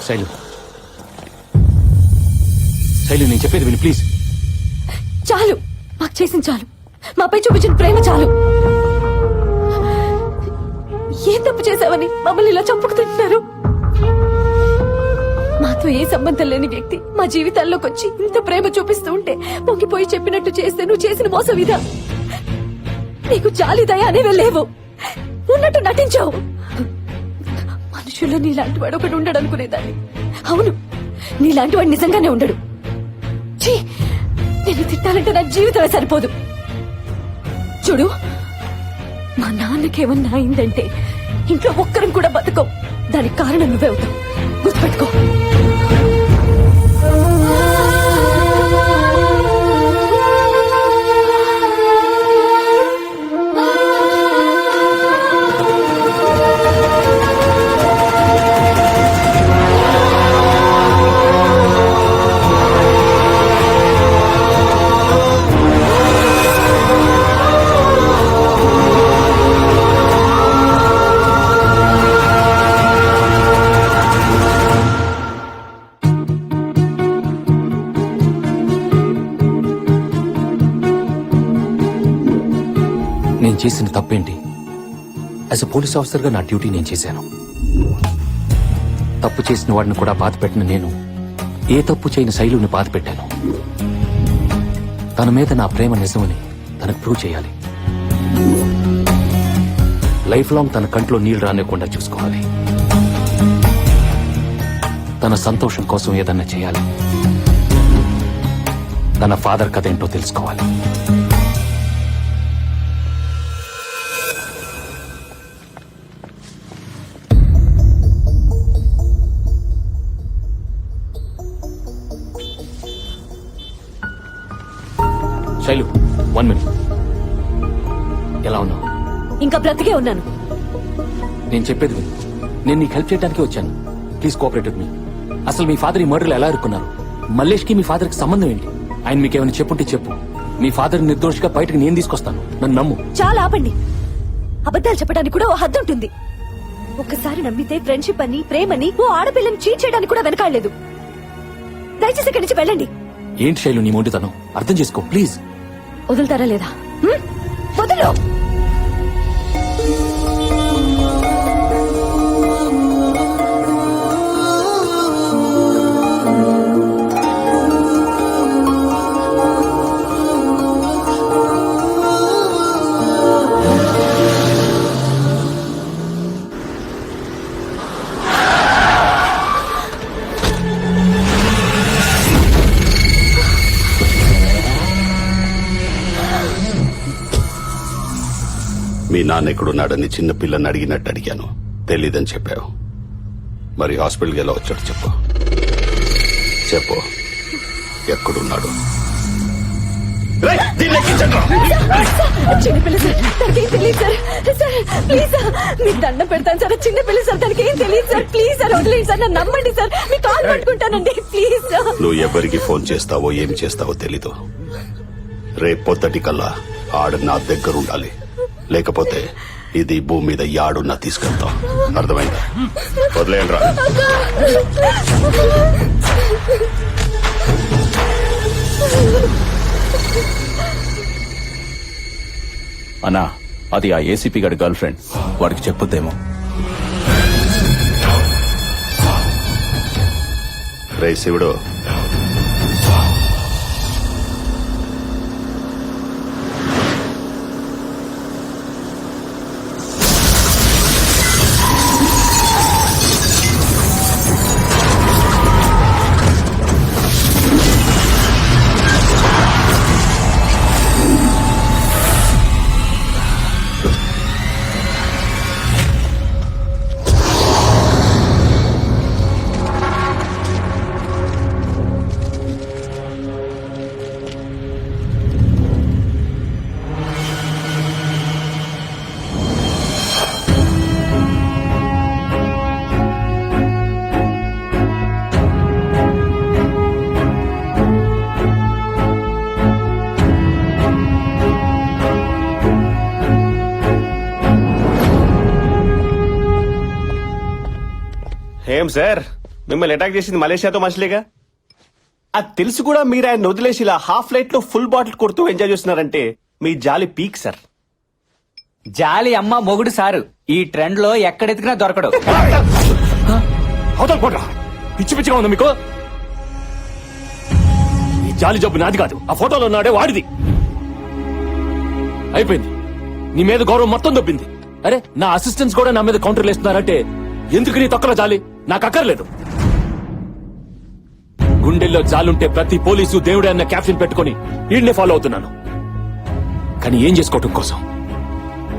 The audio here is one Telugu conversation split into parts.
శైలు శైలు నేను చెప్పేది విని ప్లీజ్. చాలు, మాకు చేసిన చాలు. మాపై చూపించిన ప్రేమ చాలు. ఏం తప్పు చేశావని మమ్మల్ని ఇలా చంపుకు తింటున్నారు? మాతో ఏ సంబంధం లేని వ్యక్తి మా జీవితాల్లోకి వచ్చి ఇంత ప్రేమ చూపిస్తూ ఉంటే పొంగిపోయి చెప్పినట్టు చేస్తే నువ్వు చేసిన మోసం ఇదా? నీకు జాలి దయ అనేవే లేవు, ఉన్నట్టు నటించావు. మనుషుల్లో నీలాంటి వాడు ఒకడు ఉండడు అనుకునేదాన్ని. అవును, నీలాంటి వాడు నిజంగానే ఉండడు. ఛీ, నేను తిట్టాలంటే నా జీవితమే సరిపోదు. చూడు, మా నాన్నకేమన్నా అయిందంటే ఇంట్లో ఒక్కరం కూడా బతకం. దానికి కారణం నువ్వే అవుతావు, గుర్తుపెట్టుకో. నేను చేసిన తప్పేంటి? యాజ్ అ పోలీస్ ఆఫీసర్ గా నా డ్యూటీ నేను చేశాను. తప్పు చేసిన వాడిని కూడా బాధ పెట్టిన నేను ఏ తప్పు చేయని శైలుని బాధ పెట్టాను. తన మీద నా ప్రేమ నిజమని తనకు ప్రూవ్ చేయాలి. లైఫ్ లాంగ్ తన కంట్లో నీళ్లు రానివ్వకుండా చూసుకోవాలి. తన సంతోషం కోసం ఏదన్నా చేయాలి. తన ఫాదర్ కథ ఏంటో తెలుసుకోవాలి. శైలు, 1 minute. ఎలా ఉన్నావు? ఇంకా బ్రతికే ఉన్నాను. నేను చెప్పేది విను. నేను నీకు హెల్ప్ చేయడానికి వచ్చాను. Please cooperate with me. అసలు మీ ఫాదర్ ఈ మర్డర్లో ఎలా ఇరుక్కున్నారు? మల్లేష్ కి మీ ఫాదర్ కి సంబంధం ఏంటి? ఆయన మీకేమైనా చెప్పుంటే చెప్పు. మీ ఫాదర్ నిర్దోషిగా బయటకు నేను తీసుకొస్తాను. నన్ను నమ్ము. చాలా ఆపండి. అబద్ధాలు చెప్పడానికి కూడా ఓ హద్దు ఉంటుంది. ఒక్కసారి నమ్మితే ఫ్రెండ్షిప్ అని, ప్రేమని ఓ ఆడపిల్లని చీట్ చేయడానికి కూడా వెనకాడలేదు. దయచేసి ఇక్కడి నుంచి వెళ్ళండి. ఏంటి శైలు నీ మొండితనం? అర్థం చేసుకో ప్లీజ్. వదులుతారా లేదా? వదులు. మీ నాన్న ఎక్కడున్నాడని చిన్న పిల్లని అడిగినట్టు అడిగాను. తెలీదని చెప్పావు. మరి హాస్పిటల్కి ఎలా వచ్చాడు చెప్పు. చెప్పు, ఎక్కడున్నాడు? చిన్నపిల్ల సార్, తనకేం తెలియదు సార్. ప్లీజ్ మీకు దండం పెడతాను సార్. చిన్నపిల్ల సార్, తనకేం తెలియదు సార్. ప్లీజ్ సార్, వదిలేండి సార్. నన్ను నమ్మండి సార్. మీ కాల్ పట్టుకుంటానండి ప్లీజ్ సార్. నువ్వు ఎవరికి ఫోన్ చేస్తావో ఏం చేస్తావో తెలీదు. రేపు పొద్దుటికల్లా ఆడు నా దగ్గర ఉండాలి. లేకపోతే ఇది భూమి మీద యాడున్నా తీసుకెళ్తాం. అర్థమైందా? వదిలేయండి రా. అన్నా, అది ఆ ఏసీపీ గారి గర్ల్ ఫ్రెండ్. వాడికి చెప్పొద్దేమో. రే శివుడు, ఏం సార్, మిమ్మల్ని అటాక్ చేసింది మలేషియాతో మనుషులేగా. అది తెలిసి కూడా మీరు ఆయన వదిలేసి ఇలా హాఫ్ లైట్ లో ఫుల్ బాటిల్ కొడుతూ ఎంజాయ్ చేస్తున్నారంటే మీ జాలి పీక్ సార్. జాలి అమ్మ మొగుడు సారు ఈ ట్రెండ్ లో ఎక్కడెతికినా దొరకడు. అవతల పోట్రా, పిచ్చి పిచ్చిగా ఉంది మీకు. ఈ జాలి జబ్బు నాది కాదు, ఆ ఫోటోలో ఉన్నాడే వాడిది. అయిపోయింది, నీ మీద గౌరవం మొత్తం దొబ్బింది. అరే నా అసిస్టెంట్స్ కూడా నా మీద కౌంటర్లు వేస్తున్నారంటే ఎందుకు నీ తొక్కలో జాలి? నాకు అక్కర్లేదు. గుండెల్లో జాలుంటే ప్రతి పోలీసు దేవుడే అన్న క్యాప్షన్ పెట్టుకుని వీడినే ఫాలో అవుతున్నాను. కానీ ఏం చేసుకోవటం కోసం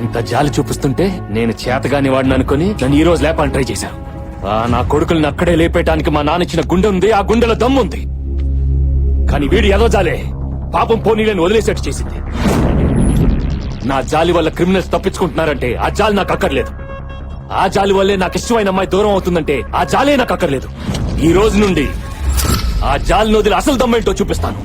ఎంత జాలి చూపిస్తుంటే నేను చేతగాని వాడిని అనుకుని నన్ను ఈ రోజు లేపాలని ట్రై చేశాను. నా కొడుకుల్ని అక్కడే లేపేయటానికి మా నాన్న ఇచ్చిన గుండె ఉంది, ఆ గుండెలో దమ్ముంది. కానీ వీడు ఏదో జాలే పాపం పోనీలను వదిలేసేట్టు చేసింది. నా జాలి వల్ల క్రిమినల్స్ తప్పించుకుంటున్నారంటే ఆ జాలి నాకు అక్కర్లేదు. ఆ జాలి వల్లే నాకు ఇష్టమైన అమ్మాయి దూరం అవుతుందంటే ఆ జాలే నాకు అక్కర్లేదు. ఈ రోజు నుండి ఆ జాలిని వదిలి అసలు దమ్మేంటో చూపిస్తాను.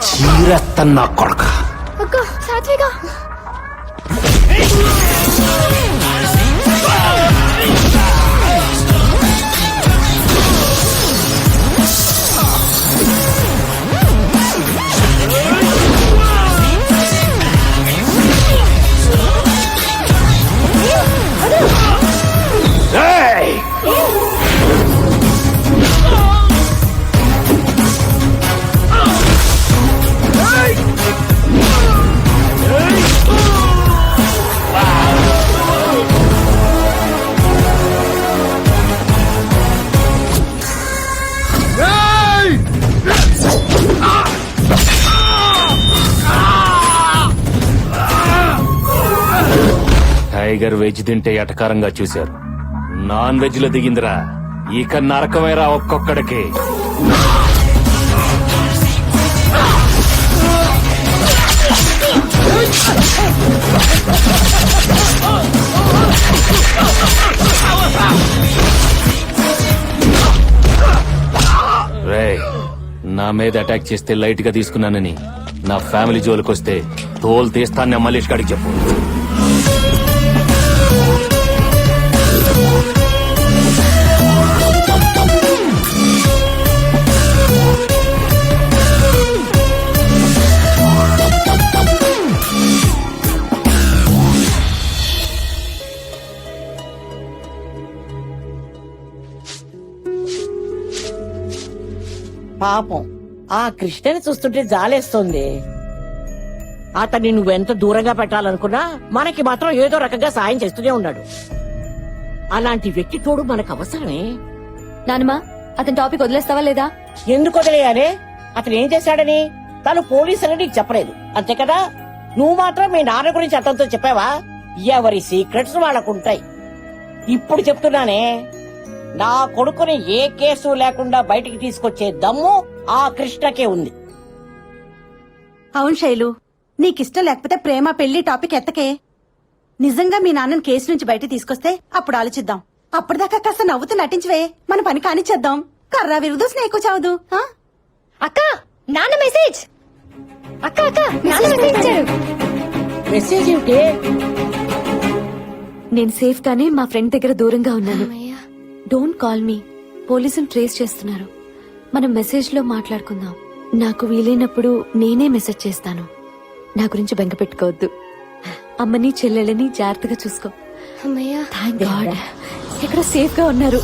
చీరెత్తన్నా కొడక. అక్క సాత్విక టైగర్ వెజ్ తింటే ఎటకారంగా చూశారు, నాన్ వెజ్ లో దిగిందిరా. ఇక నరకమేరా ఒక్కొక్కడికి. నా మీద అటాక్ చేస్తే లైట్ గా తీసుకున్నానని నా ఫ్యామిలీ జోలికొస్తే తోలు తీస్తాను మల్లేష్ గారికి చెప్పు. పాపం ఆ కృష్ణని చూస్తుంటే జాలేస్తుంది. అతన్ని నువ్వెంత దూరంగా పెట్టాలనుకున్నా మనకి మాత్రం ఏదో రకంగా సాయం చేస్తూనే ఉన్నాడు. అలాంటి వ్యక్తి తోడు మనకు అవసరమే. నానమ్మా అతని టాపిక్ వదిలేస్తావా లేదా? ఎందుకు వదిలేయాలి? అతను ఏం చేశాడని తను పోలీసులని నీకు చెప్పలేదు అంతే కదా. నువ్వు మాత్రం మీ నాన్న గురించి అతనితో చెప్పావా? ఎవరి సీక్రెట్స్ వాళ్ళకుంటాయి. ఇప్పుడు చెప్తున్నానే, నా కొడుకుని ఏ కేసు లేకుండా బయటికి తీసుకొచ్చే దమ్ము ఆ కృష్ణకే ఉంది. అవును శైలు, నీకిష్టం లేకపోతే ప్రేమ పెళ్లి టాపిక్ ఎత్తకే. నిజంగా మీ నాన్నని కేసు నుంచి బయట తీసుకొస్తే అప్పుడు ఆలోచిద్దాం. అప్పటిదాకా కాస్త నవ్వుతూ నటించవే, మన పని కానిచ్చేద్దాం. కర్రా విరుదు స్నేకు చావదు. అక్క నాన్న మెసేజ్. అక్క అక్క నాన్న మెసేజ్ ఇచ్చారు. మెసేజ్ ఏమిటి? నేను సేఫ్ గానే మా ఫ్రెండ్ దగ్గర దూరంగా ఉన్నాను. డోంట్ కాల్ మీ, పోలీసులు ట్రేస్ చేస్తున్నారు. మనం మెసేజ్ లో మాట్లాడుకుందాం. నాకు వీలైనప్పుడు నేనే మెసేజ్ చేస్తాను. నా గురించి బెంగ పెట్టుకోవద్దు. అమ్మని చెల్లెళ్ళని జాగ్రత్తగా చూసుకో. థ్యాంక్ గాడ్ ఎక్కడ సేఫ్ గా ఉన్నారు.